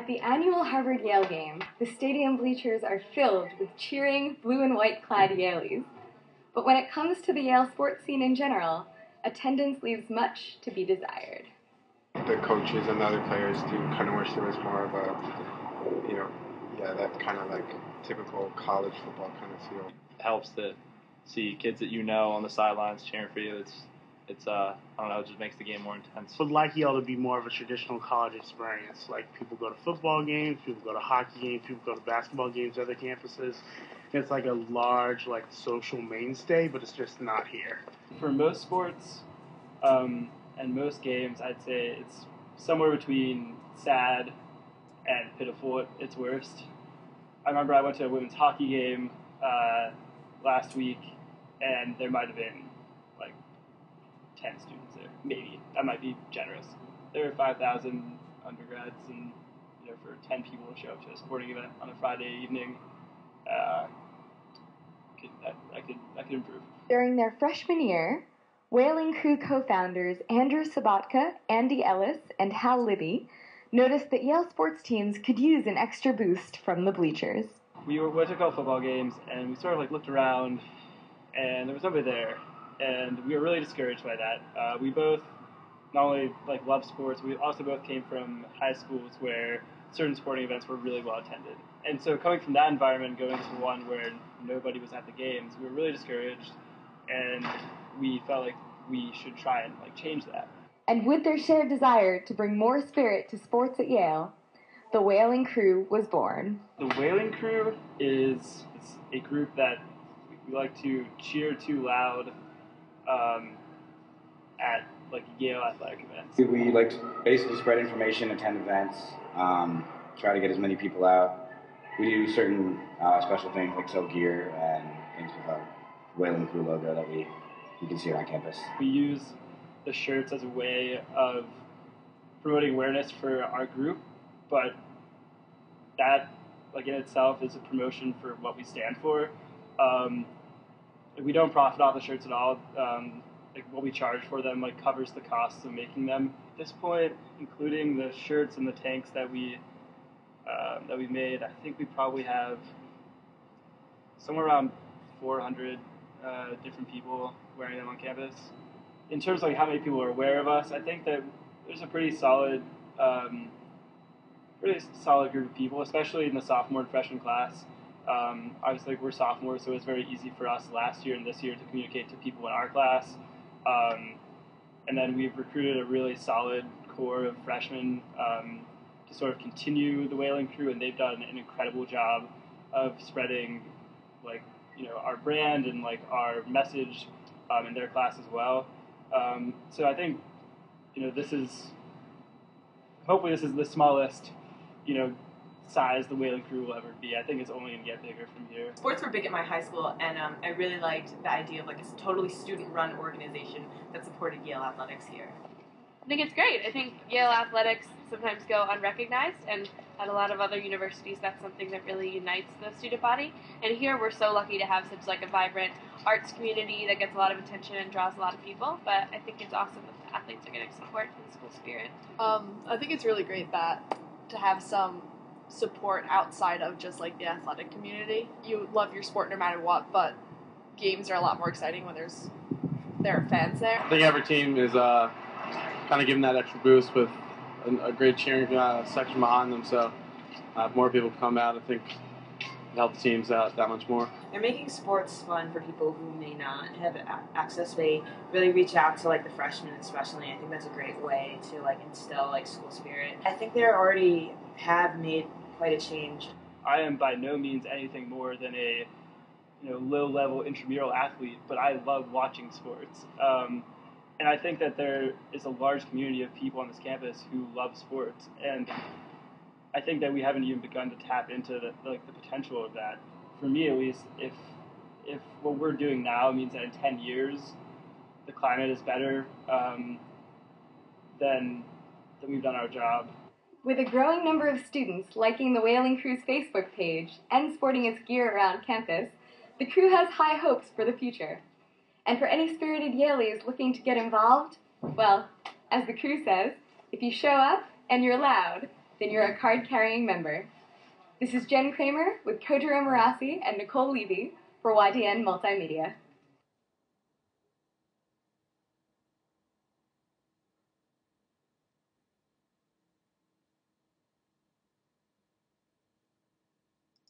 At the annual Harvard-Yale game, the stadium bleachers are filled with cheering, blue and white-clad Yaleys. But when it comes to the Yale sports scene in general, attendance leaves much to be desired. The coaches and the other players do kind of wish there was more of a, that kind of like typical college football kind of feel. It helps to see kids that you know on the sidelines cheering for you. It's I don't know, it just makes the game more intense. Would like Yale to be more of a traditional college experience. Like, people go to football games, people go to hockey games, people go to basketball games at other campuses. It's like a large, like, social mainstay, but it's just not here. For most sports and most games, I'd say it's somewhere between sad and pitiful at its worst. I remember I went to a women's hockey game last week, and there might have been like 10 students there, maybe. That might be generous. There were 5,000 undergrads, and for 10 people to show up to a sporting event on a Friday evening, I could improve. During their freshman year, Whaling Crew co-founders Andrew Sobotka, Andy Ellis, and Hal Libby noticed that Yale sports teams could use an extra boost from the bleachers. We went to a couple football games, and we sort of looked around, and there was nobody there, and we were really discouraged by that. We both not only love sports, we also both came from high schools where certain sporting events were really well attended. And so coming from that environment, going to one where nobody was at the games, we were really discouraged, and we felt like we should try and change that. And with their shared desire to bring more spirit to sports at Yale, the Whaling Crew was born. The Whaling Crew is a group that we like to cheer too loud at Yale athletic events. We like to basically spread information, attend events, try to get as many people out. We do certain special things like sell gear and things with our Whaling Crew logo that you can see on campus. We use the shirts as a way of promoting awareness for our group, but that in itself is a promotion for what we stand for. We don't profit off the shirts at all. What we charge for them covers the costs of making them. At this point, including the shirts and the tanks that we made, I think we probably have somewhere around 400 different people wearing them on campus. In terms of how many people are aware of us, I think that there's a pretty solid group of people, especially in the sophomore and freshman class. Obviously, we're sophomores, so it was very easy for us last year and this year to communicate to people in our class. And then we've recruited a really solid core of freshmen to sort of continue the Whaling Crew, and they've done an incredible job of spreading our brand and our message in their class as well. So I think hopefully this is the smallest size the Whaling Crew will ever be. I think it's only going to get bigger from here. Sports were big at my high school, and I really liked the idea of a totally student-run organization that supported Yale athletics here. I think it's great. I think Yale athletics sometimes go unrecognized, and at a lot of other universities that's something that really unites the student body. And here we're so lucky to have such a vibrant arts community that gets a lot of attention and draws a lot of people, but I think it's awesome that the athletes are getting support from the school spirit. I think it's really great to have some support outside of just the athletic community. You love your sport no matter what, but games are a lot more exciting when there are fans there. I think every team is kind of giving that extra boost with a great cheering section behind them, so if more people come out, I think it helps the teams out that much more. They're making sports fun for people who may not have access. They really reach out to the freshmen especially. I think that's a great way to instill school spirit. I think they already have made quite a change. I am by no means anything more than a low-level intramural athlete, but I love watching sports. And I think that there is a large community of people on this campus who love sports, and I think that we haven't even begun to tap into the potential of that. For me, at least, if what we're doing now means that in 10 years the climate is better, then we've done our job. With a growing number of students liking the Whaling Crew's Facebook page and sporting its gear around campus, the crew has high hopes for the future. And for any spirited Yaleys looking to get involved, well, as the crew says, if you show up and you're loud, then you're a card-carrying member. This is Jen Kramer with Kojiro Murase and Nicole Levy for YDN Multimedia.